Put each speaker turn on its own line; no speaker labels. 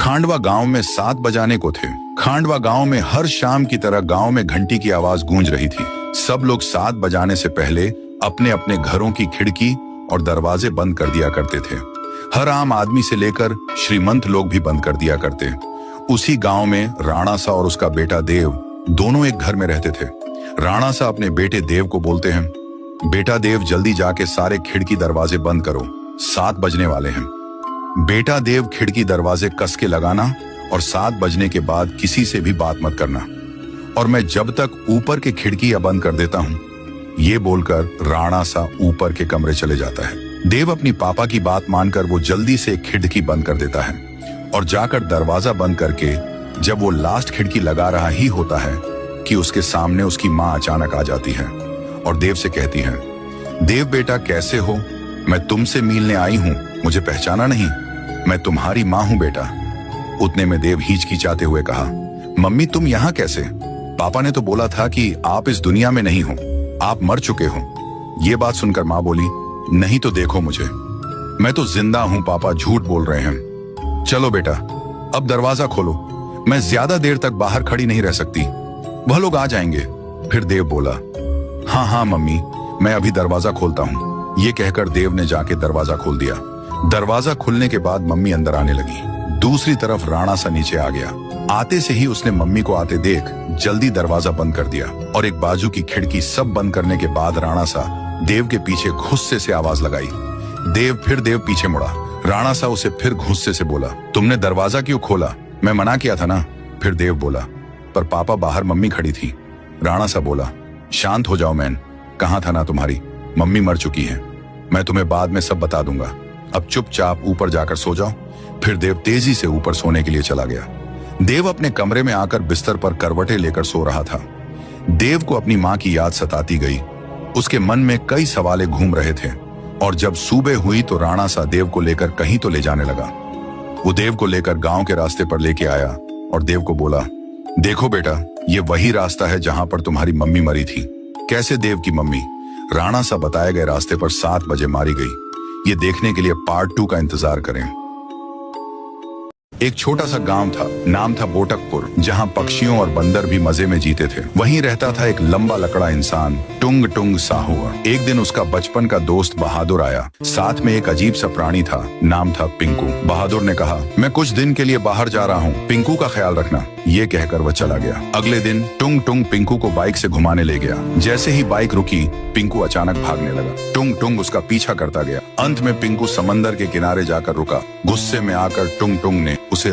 खांडवा गांव में 7 बजाने को थे। खांडवा गांव में हर शाम की तरह गांव में घंटी की आवाज गूंज रही थी। सब लोग 7 बजाने से पहले अपने अपने घरों की खिड़की और दरवाजे बंद कर दिया करते थे। हर आम आदमी से लेकर श्रीमंत लोग भी बंद कर दिया करते। उसी गांव में राणा सा और उसका बेटा देव दोनों एक घर में रहते थे। राणा सा अपने बेटे देव को बोलते हैं, बेटा देव जल्दी जाके सारे खिड़की दरवाजे बंद करो, 7 बजने वाले हैं। बेटा देव खिड़की दरवाजे कस के लगाना और 7 बजने के बाद किसी से भी बात मत करना, और मैं जब तक ऊपर के खिड़की बंद कर देता हूं, ये बोलकर राणा सा ऊपर के कमरे चले जाता है। देव अपनी पापा की बात मानकर वो जल्दी से खिड़की बंद कर देता है और जाकर दरवाजा बंद करके जब वो लास्ट खिड़की लगा रहा ही होता है कि उसके सामने उसकी माँ अचानक आ जाती है और देव से कहती है, देव बेटा कैसे हो? मैं तुमसे मिलने आई हूँ, मुझे पहचाना नहीं? मैं तुम्हारी माँ हूँ बेटा। उतने में देव हिचकिचाते हुए कहा, मम्मी तुम यहाँ कैसे? पापा ने तो बोला था कि आप इस दुनिया में नहीं हो, आप मर चुके हो। ये बात सुनकर माँ बोली, नहीं तो देखो मुझे, मैं तो जिंदा हूँ पापा, झूठ बोल रहे हैं। चलो बेटा अब दरवाजा खोलो, मैं ज्यादा देर तक बाहर खड़ी नहीं रह सकती, वह लोग आ जाएंगे। फिर देव बोला, हाँ हाँ मम्मी मैं अभी दरवाजा खोलता हूँ। ये कहकर देव ने जाके दरवाजा खोल दिया। दरवाजा खुलने के बाद मम्मी अंदर आने लगी। दूसरी तरफ राणा सा नीचे आ गया। आते से ही उसने मम्मी को आते देख जल्दी दरवाजा बंद कर दिया और एक बाजू की खिड़की सब बंद करने के बाद राणा सा देव के पीछे गुस्से से आवाज लगाई। देव पीछे मुड़ा। राणा सा उसे फिर गुस्से से बोला, तुमने दरवाजा क्यों खोला? मैं मना किया था ना। फिर देव बोला, पर पापा बाहर मम्मी खड़ी थी। राणा सा बोला, शांत हो जाओ मैन, कहाँ था ना तुम्हारी मम्मी मर चुकी है, मैं तुम्हें बाद में सब बता दूंगा, अब चुपचाप ऊपर जाकर सो जाओ। फिर देव तेजी से ऊपर सोने के लिए चला गया। देव अपने कमरे में आकर बिस्तर पर करवटें लेकर सो रहा था। देव को अपनी माँ की याद सताती गई। उसके मन में कई सवाले घूम रहे थे और जब सुबह हुई तो राणा सा देव को लेकर कहीं तो ले जाने लगा। वो देव को लेकर गांव के रास्ते पर लेके आया और देव को बोला, देखो बेटा ये वही रास्ता है जहां पर तुम्हारी मम्मी मरी थी। कैसे देव की मम्मी राणा सा बताए गए रास्ते पर 7 बजे मारी गई। ये देखने के लिए पार्ट 2 का इंतजार करें। एक छोटा सा गांव था, नाम था बोटकपुर, जहां पक्षियों और बंदर भी मजे में जीते थे। वहीं रहता था एक लंबा लकड़ा इंसान, टुंग टुंग साहूर। एक दिन उसका बचपन का दोस्त बहादुर आया, साथ में एक अजीब सा प्राणी था, नाम था पिंकू। बहादुर ने कहा, मैं कुछ दिन के लिए बाहर जा रहा हूँ, पिंकू का ख्याल रखना। ये कहकर वह चला गया। अगले दिन टुंग टुंग पिंकू को बाइक से घुमाने ले गया। जैसे ही बाइक रुकी, पिंकू अचानक भागने लगा। टुंग टुंग उसका पीछा करता गया। अंत में पिंकू समंदर के किनारे जाकर रुका। गुस्से में आकर टुंग टुंग ने उसे